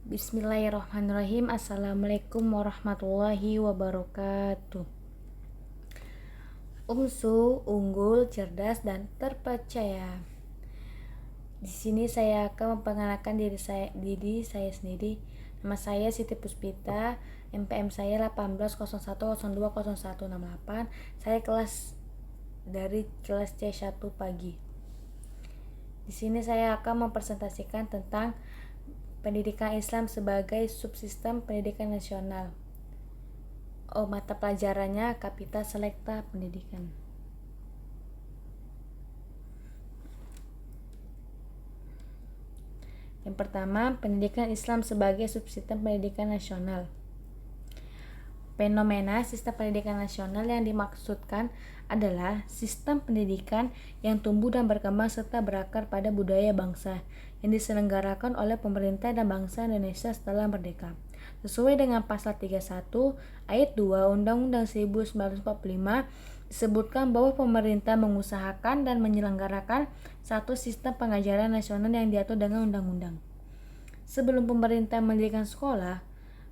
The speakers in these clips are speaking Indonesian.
Bismillahirrahmanirrahim. Assalamualaikum warahmatullahi wabarakatuh. Umsu, unggul, cerdas, dan terpercaya. Di sini saya akan memperkenalkan diri saya sendiri. Nama saya Siti Puspita, NPM saya 1801020168. Saya dari kelas C1 pagi. Di sini saya akan mempresentasikan tentang pendidikan Islam sebagai subsistem pendidikan nasional. Mata pelajarannya Kapita Selekta Pendidikan. Yang pertama, pendidikan Islam sebagai subsistem pendidikan nasional. Fenomena sistem pendidikan nasional yang dimaksudkan adalah sistem pendidikan yang tumbuh dan berkembang serta berakar pada budaya bangsa yang diselenggarakan oleh pemerintah dan bangsa Indonesia setelah merdeka. Sesuai dengan pasal 31 ayat 2 Undang-Undang 1945 disebutkan bahwa pemerintah mengusahakan dan menyelenggarakan satu sistem pengajaran nasional yang diatur dengan undang-undang. Sebelum pemerintah mendirikan sekolah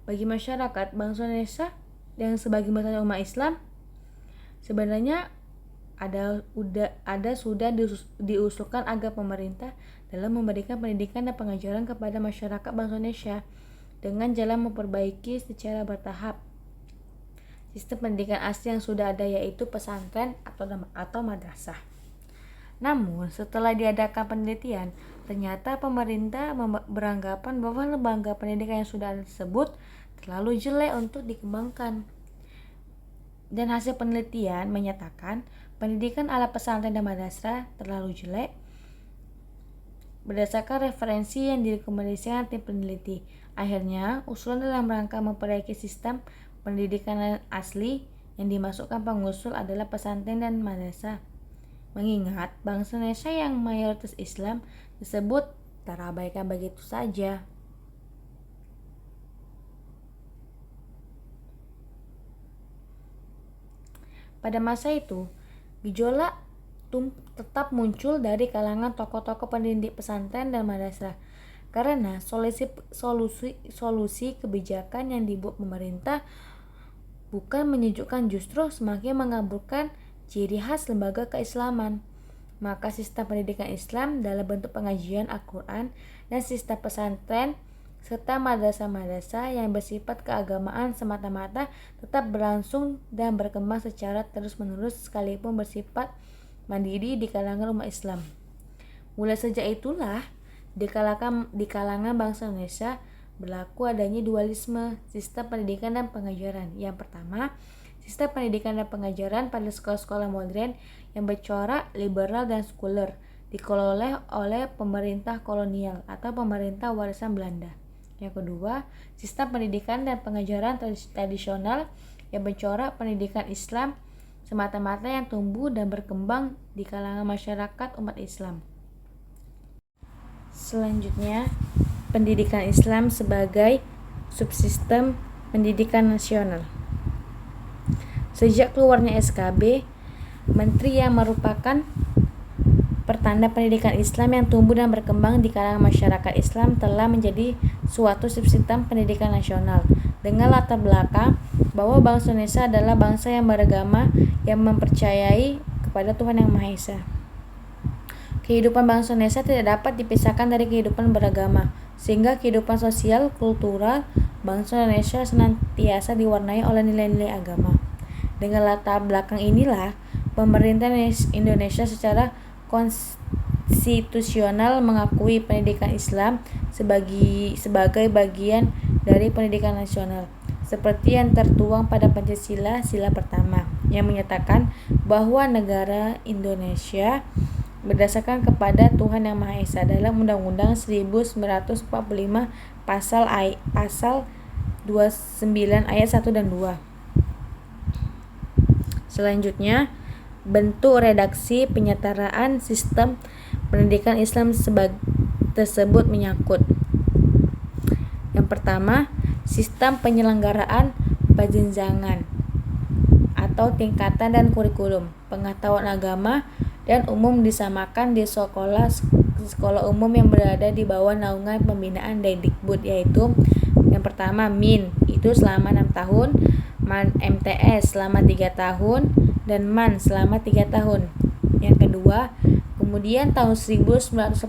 bagi masyarakat bangsa Indonesia yang sebagai besar umat Islam, sebenarnya sudah diusulkan agar pemerintah dalam memberikan pendidikan dan pengajaran kepada masyarakat bangsa Indonesia dengan jalan memperbaiki secara bertahap sistem pendidikan asli yang sudah ada, yaitu pesantren atau madrasah. Namun setelah diadakan penelitian, ternyata pemerintah beranggapan bahwa lembaga pendidikan yang sudah ada tersebut terlalu jelek untuk dikembangkan. Dan hasil penelitian menyatakan pendidikan ala pesantren dan madrasah terlalu jelek berdasarkan referensi yang direkomendasikan tim peneliti. Akhirnya, usulan dalam rangka memperbaiki sistem pendidikan asli yang dimasukkan pengusul adalah pesantren dan madrasah. Mengingat bangsa Indonesia yang mayoritas Islam tersebut terabaikan begitu saja. Pada masa itu, gejolak tetap muncul dari kalangan tokoh-tokoh pendidik pesantren dan madrasah karena solusi kebijakan yang dibuat pemerintah bukan menyejukkan, justru semakin mengaburkan ciri khas lembaga keislaman. Maka sistem pendidikan Islam dalam bentuk pengajian Al-Quran dan sistem pesantren serta madrasah-madrasah yang bersifat keagamaan semata-mata tetap berlangsung dan berkembang secara terus-menerus sekalipun bersifat mandiri di kalangan umat Islam. Mulai sejak itulah di kalangan bangsa Indonesia berlaku adanya dualisme sistem pendidikan dan pengajaran. Yang pertama, sistem pendidikan dan pengajaran pada sekolah-sekolah modern yang bercorak liberal dan sekuler dikelola oleh pemerintah kolonial atau pemerintah warisan Belanda. Yang kedua, sistem pendidikan dan pengajaran tradisional yang bercorak pendidikan Islam semata-mata yang tumbuh dan berkembang di kalangan masyarakat umat Islam. Selanjutnya, pendidikan Islam sebagai subsistem pendidikan nasional. Sejak keluarnya SKB, menteri yang merupakan pertanda pendidikan Islam yang tumbuh dan berkembang di kalangan masyarakat Islam telah menjadi suatu subsistem pendidikan nasional dengan latar belakang bahwa bangsa Indonesia adalah bangsa yang beragama yang mempercayai kepada Tuhan Yang Maha Esa. Kehidupan bangsa Indonesia tidak dapat dipisahkan dari kehidupan beragama, sehingga kehidupan sosial kultural bangsa Indonesia senantiasa diwarnai oleh nilai-nilai agama. Dengan latar belakang inilah pemerintah Indonesia secara konstitusional mengakui pendidikan Islam sebagai bagian dari pendidikan nasional, seperti yang tertuang pada Pancasila Sila Pertama yang menyatakan bahwa negara Indonesia berdasarkan kepada Tuhan Yang Maha Esa dalam Undang-Undang 1945 pasal 29 ayat 1 dan 2. Selanjutnya, bentuk redaksi penyetaraan sistem pendidikan Islam tersebut menyangkut. Yang pertama, sistem penyelenggaraan perjenjangan atau tingkatan dan kurikulum pengetahuan agama dan umum disamakan di sekolah sekolah umum yang berada di bawah naungan pembinaan Dikbud, yaitu yang pertama MIN itu selama 6 tahun, MTS selama 3 tahun, dan MAN selama 3 tahun. Yang kedua, kemudian tahun 1984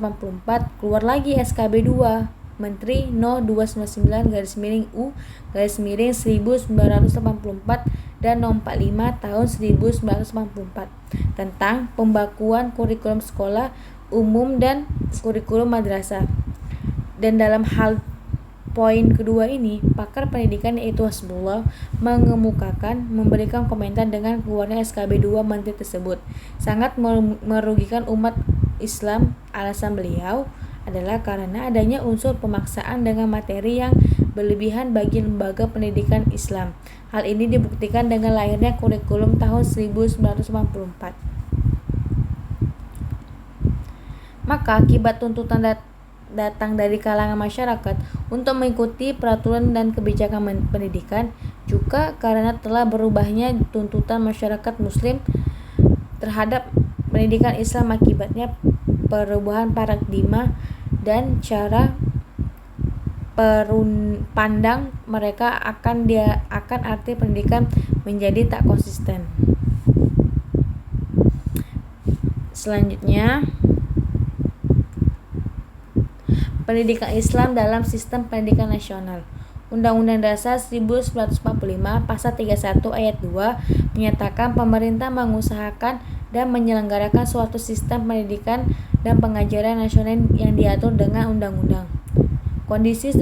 keluar lagi SKB 2 Menteri No 299-U-1984 dan No 45 tahun 1984 tentang pembakuan kurikulum sekolah umum dan kurikulum madrasah. Dan dalam hal poin kedua ini, pakar pendidikan yaitu Hasbullah memberikan komentar dengan keluarnya SKB 2 Menteri tersebut sangat merugikan umat Islam. Alasan beliau adalah karena adanya unsur pemaksaan dengan materi yang berlebihan bagi lembaga pendidikan Islam. Hal ini dibuktikan dengan lahirnya kurikulum tahun 1984. Maka akibat tuntutan datang dari kalangan masyarakat untuk mengikuti peraturan dan kebijakan pendidikan, juga karena telah berubahnya tuntutan masyarakat muslim terhadap pendidikan Islam akibatnya perubahan paradigma dan cara pandang mereka akan arti pendidikan menjadi tak konsisten. Selanjutnya, pendidikan Islam dalam sistem pendidikan nasional. Undang-Undang Dasar 1945 Pasal 31 Ayat 2 menyatakan pemerintah mengusahakan dan menyelenggarakan suatu sistem pendidikan dan pengajaran nasional yang diatur dengan undang-undang. Kondisi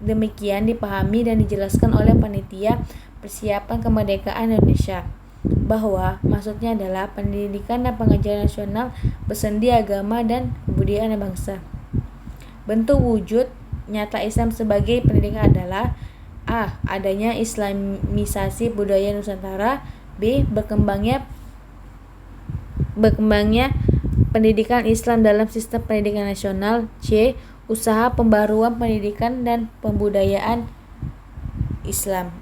demikian dipahami dan dijelaskan oleh panitia persiapan kemerdekaan Indonesia, bahwa maksudnya adalah pendidikan dan pengajaran nasional bersendi agama dan kebudayaan bangsa. Bentuk wujud nyata Islam sebagai pendidikan adalah A. Adanya islamisasi budaya Nusantara. B. Berkembangnya pendidikan Islam dalam sistem pendidikan nasional. C. Usaha pembaruan pendidikan dan pembudayaan Islam.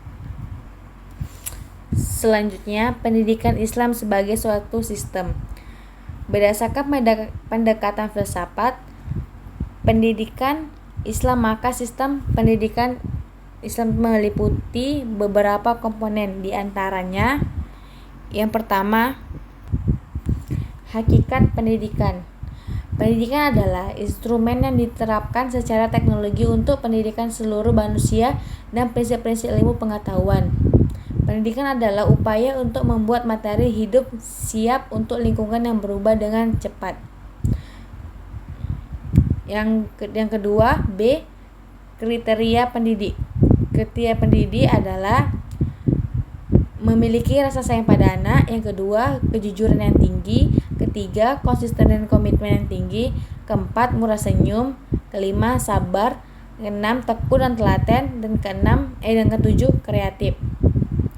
Selanjutnya, pendidikan Islam sebagai suatu sistem. Berdasarkan pendekatan filsafat pendidikan Islam, maka sistem pendidikan Islam meliputi beberapa komponen, di antaranya yang pertama, hakikat pendidikan. Pendidikan adalah instrumen yang diterapkan secara teknologi untuk pendidikan seluruh manusia dan prinsip-prinsip ilmu pengetahuan. Pendidikan adalah upaya untuk membuat materi hidup siap untuk lingkungan yang berubah dengan cepat. Yang kedua, B. Kriteria pendidik. Kriteria pendidik adalah memiliki rasa sayang pada anak. Yang kedua, kejujuran yang tinggi. Ketiga, konsisten dan komitmen yang tinggi. Keempat, murah senyum. Kelima, sabar. Keenam, tekun dan telaten. Dan ketujuh, kreatif.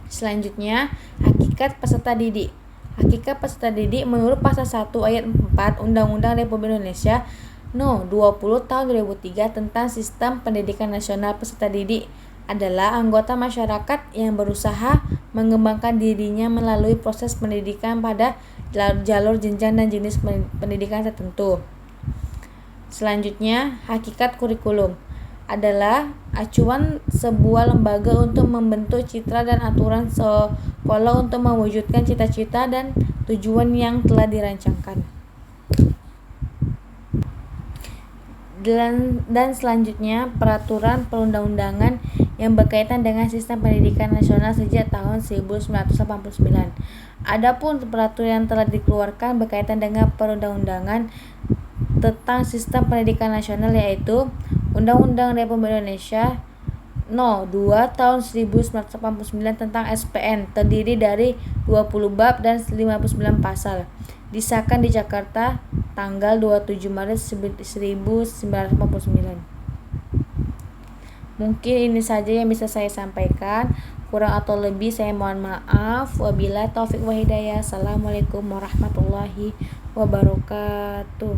Selanjutnya, hakikat peserta didik. Hakikat peserta didik menurut pasal 1 ayat 4 Undang-Undang Republik Indonesia No. 20 tahun 2003 tentang sistem pendidikan nasional, peserta didik adalah anggota masyarakat yang berusaha mengembangkan dirinya melalui proses pendidikan pada jalur jenjang dan jenis pendidikan tertentu. Selanjutnya, hakikat kurikulum adalah acuan sebuah lembaga untuk membentuk citra dan aturan sekolah untuk mewujudkan cita-cita dan tujuan yang telah dirancangkan. Dan selanjutnya, peraturan perundang-undangan yang berkaitan dengan sistem pendidikan nasional sejak tahun 1989. Adapun peraturan yang telah dikeluarkan berkaitan dengan perundang-undangan tentang sistem pendidikan nasional, yaitu Undang-Undang Republik Indonesia No. 2 tahun 1989 tentang SPN, terdiri dari 20 bab dan 59 pasal. Disahkan di Jakarta tanggal 27 Maret 1949. Mungkin ini saja yang bisa saya sampaikan. Kurang atau lebih saya mohon maaf. Wabillahi taufik wa hidayah. Assalamualaikum warahmatullahi wabarakatuh.